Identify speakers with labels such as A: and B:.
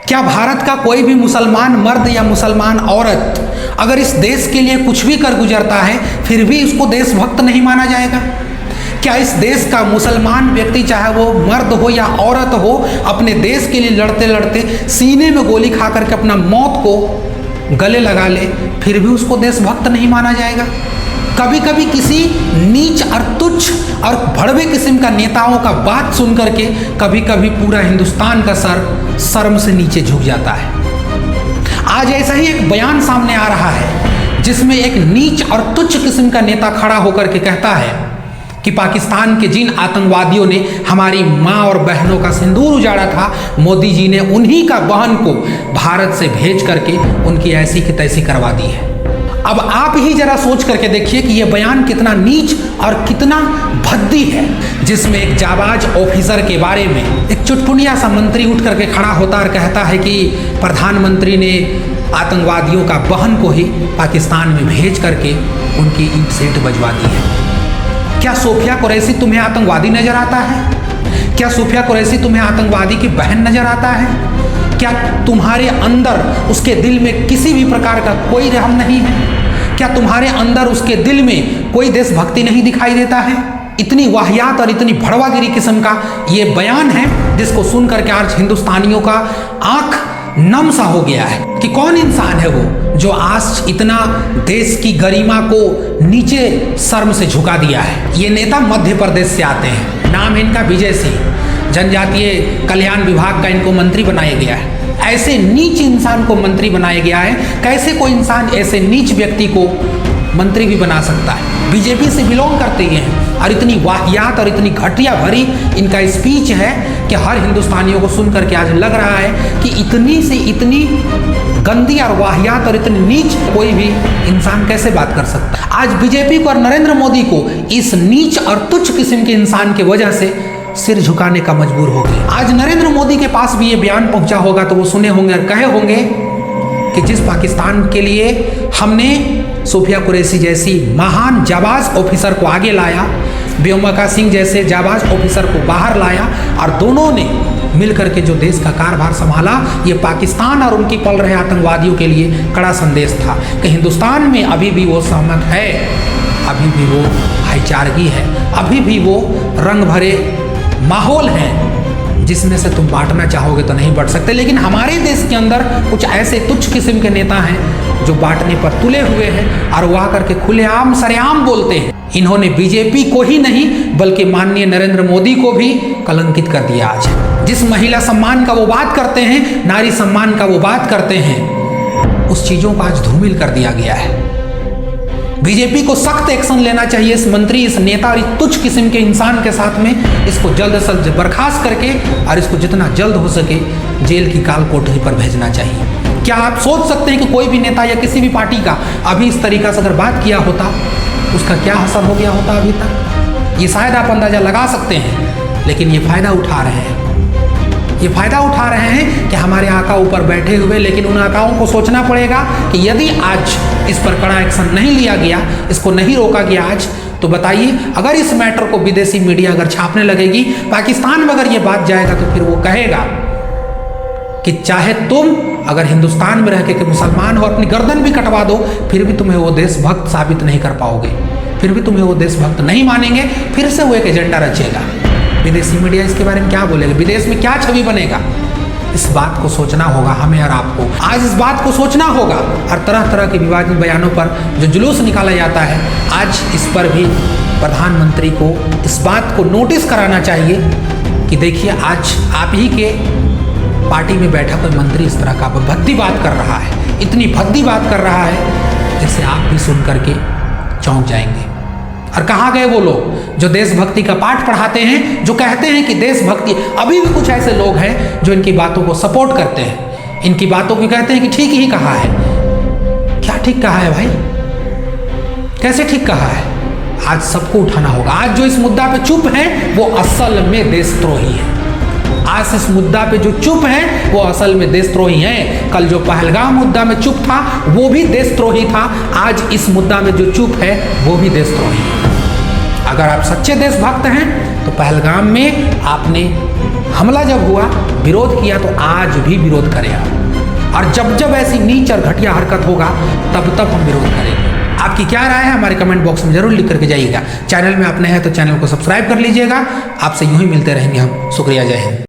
A: क्या भारत का कोई भी मुसलमान मर्द या मुसलमान औरत अगर इस देश के लिए कुछ भी कर गुजरता है फिर भी उसको देशभक्त नहीं माना जाएगा? क्या इस देश का मुसलमान व्यक्ति, चाहे वो मर्द हो या औरत हो, अपने देश के लिए लड़ते लड़ते सीने में गोली खा करके अपना मौत को गले लगा ले, फिर भी उसको देशभक्त नहीं माना जाएगा? कभी कभी किसी नीच और तुच्छ और भड़वे किस्म का नेताओं का बात सुन करके कभी कभी पूरा हिंदुस्तान का सर शर्म से नीचे झुक जाता है। आज ऐसा ही एक बयान सामने आ रहा है जिसमें एक नीच और तुच्छ किस्म का नेता खड़ा होकर के कहता है कि पाकिस्तान के जिन आतंकवादियों ने हमारी माँ और बहनों का सिंदूर उजाड़ा था, मोदी जी ने उन्हीं का बहन को भारत से भेज करके उनकी ऐसी की तैसी करवा दी है। अब आप ही जरा सोच करके देखिए कि यह बयान कितना नीच और कितना भद्दी है, जिसमें एक जाबाज ऑफिसर के बारे में एक चुटपुनिया सा मंत्री उठ करके खड़ा होता और कहता है कि प्रधानमंत्री ने आतंकवादियों का बहन को ही पाकिस्तान में भेज करके उनकी ईंट सीट बजवा दी है। क्या सोफिया कुरैशी तुम्हें आतंकवादी नजर आता है? क्या सोफिया कुरैशी तुम्हें आतंकवादी की बहन नजर आता है? क्या तुम्हारे अंदर उसके दिल में किसी भी प्रकार का कोई रहम नहीं है? क्या तुम्हारे अंदर उसके दिल में कोई देशभक्ति नहीं दिखाई देता है? इतनी वाहियात और इतनी भड़वागिरी किस्म का ये बयान है जिसको सुन करके आज हिंदुस्तानियों का आंख नम सा हो गया है कि कौन इंसान है वो जो आज इतना देश की गरिमा को नीचे शर्म से झुका दिया है। ये नेता मध्य प्रदेश से आते हैं, नाम है इनका विजय सिंह, जनजातीय कल्याण विभाग का इनको मंत्री बनाया गया है। ऐसे नीच इंसान को मंत्री बनाया गया है, कैसे कोई इंसान ऐसे नीच व्यक्ति को मंत्री भी बना सकता है? बीजेपी से बिलोंग करते हैं और इतनी वाहियात और इतनी घटिया भरी इनका स्पीच है कि हर हिंदुस्तानियों को सुन करके आज लग रहा है कि इतनी से इतनी गंदी और वाहियात और इतनी नीच कोई भी इंसान कैसे बात कर सकता है। आज बीजेपी को और नरेंद्र मोदी को इस नीच और तुच्छ किस्म के इंसान की वजह से सिर झुकाने का मजबूर हो गए। आज नरेंद्र मोदी के पास भी ये बयान पहुंचा होगा तो वो सुने होंगे और कहे होंगे कि जिस पाकिस्तान के लिए हमने सोफिया कुरैशी जैसी महान जाबाज ऑफिसर को आगे लाया, व्योमिका सिंह जैसे जाबाज ऑफिसर को बाहर लाया और दोनों ने मिलकर के जो देश का कारभार संभाला, ये पाकिस्तान और उनकी पल रहे आतंकवादियों के लिए कड़ा संदेश था कि हिंदुस्तान में अभी भी वो सहमत है, अभी भी वो भाईचारगी है, अभी भी वो रंग भरे माहौल है जिसमें से तुम बांटना चाहोगे तो नहीं बांट सकते। लेकिन हमारे देश के अंदर कुछ ऐसे तुच्छ किस्म के नेता हैं जो बांटने पर तुले हुए हैं और वह करके खुलेआम सरेआम बोलते हैं। इन्होंने बीजेपी को ही नहीं बल्कि माननीय नरेंद्र मोदी को भी कलंकित कर दिया। आज जिस महिला सम्मान का वो बात करते हैं, नारी सम्मान का वो बात करते हैं, उस चीजों को आज धूमिल कर दिया गया है। बीजेपी को सख्त एक्शन लेना चाहिए इस मंत्री, इस नेता और इस तुच्छ किस्म के इंसान के साथ में। इसको जल्द से जल्द बर्खास्त करके और इसको जितना जल्द हो सके जेल की काल कोठरी पर भेजना चाहिए। क्या आप सोच सकते हैं कि कोई भी नेता या किसी भी पार्टी का अभी इस तरीका से अगर बात किया होता उसका क्या असर हो गया होता अभी तक? ये शायद आप अंदाजा लगा सकते हैं, लेकिन ये फायदा उठा रहे हैं। ये फायदा उठा रहे हैं कि हमारे आका ऊपर बैठे हुए, लेकिन उन आकाओं को सोचना पड़ेगा कि यदि आज इस पर कड़ा एक्शन नहीं लिया गया, इसको नहीं रोका गया आज, तो बताइए अगर इस मैटर को विदेशी मीडिया अगर छापने लगेगी, पाकिस्तान में अगर ये बात जाएगा तो फिर वो कहेगा कि चाहे तुम अगर हिंदुस्तान में रह के मुसलमान हो, अपनी गर्दन भी कटवा दो, फिर भी तुम्हें वो देशभक्त साबित नहीं कर पाओगे, फिर भी तुम्हें वो देशभक्त नहीं मानेंगे। फिर से वो एक एजेंडा रचेगा। विदेशी मीडिया इसके बारे में क्या बोलेगा, विदेश में क्या छवि बनेगा, इस बात को सोचना होगा हमें और आपको। आज इस बात को सोचना होगा और तरह तरह के विवादित बयानों पर जो जुलूस निकाला जाता है, आज इस पर भी प्रधानमंत्री को इस बात को नोटिस कराना चाहिए कि देखिए आज आप ही के पार्टी में बैठा कोई मंत्री इस तरह का भद्दी बात कर रहा है, इतनी भद्दी बात कर रहा है जिसे आप भी सुन करके चौंक जाएंगे। और कहाँ गए वो लोग जो देशभक्ति का पाठ पढ़ाते हैं, जो कहते हैं कि देशभक्ति? अभी भी कुछ ऐसे लोग हैं जो इनकी बातों को सपोर्ट करते हैं, इनकी बातों को कहते हैं कि ठीक ही कहा है। क्या ठीक कहा है भाई? कैसे ठीक कहा है? आज सबको उठाना होगा। आज जो इस मुद्दा पे चुप है वो असल में देशद्रोही है। आज इस मुद्दा पे जो चुप हैं वो असल में देशद्रोही हैं। कल जो पहलगाम मुद्दा में चुप था वो भी देशद्रोही था, आज इस मुद्दा में जो चुप है वो भी देशद्रोही है। अगर आप सच्चे देशभक्त हैं तो पहलगाम में आपने हमला जब हुआ विरोध किया तो आज भी विरोध करें आप। और जब जब ऐसी नीच और घटिया हरकत होगा तब तब हम विरोध करेंगे। आपकी क्या राय है हमारे कमेंट बॉक्स में जरूर लिख करके जाइएगा। चैनल में आप नए हैं तो चैनल को सब्सक्राइब कर लीजिएगा। आपसे यूं ही मिलते रहेंगे हम। शुक्रिया, जय हिंद।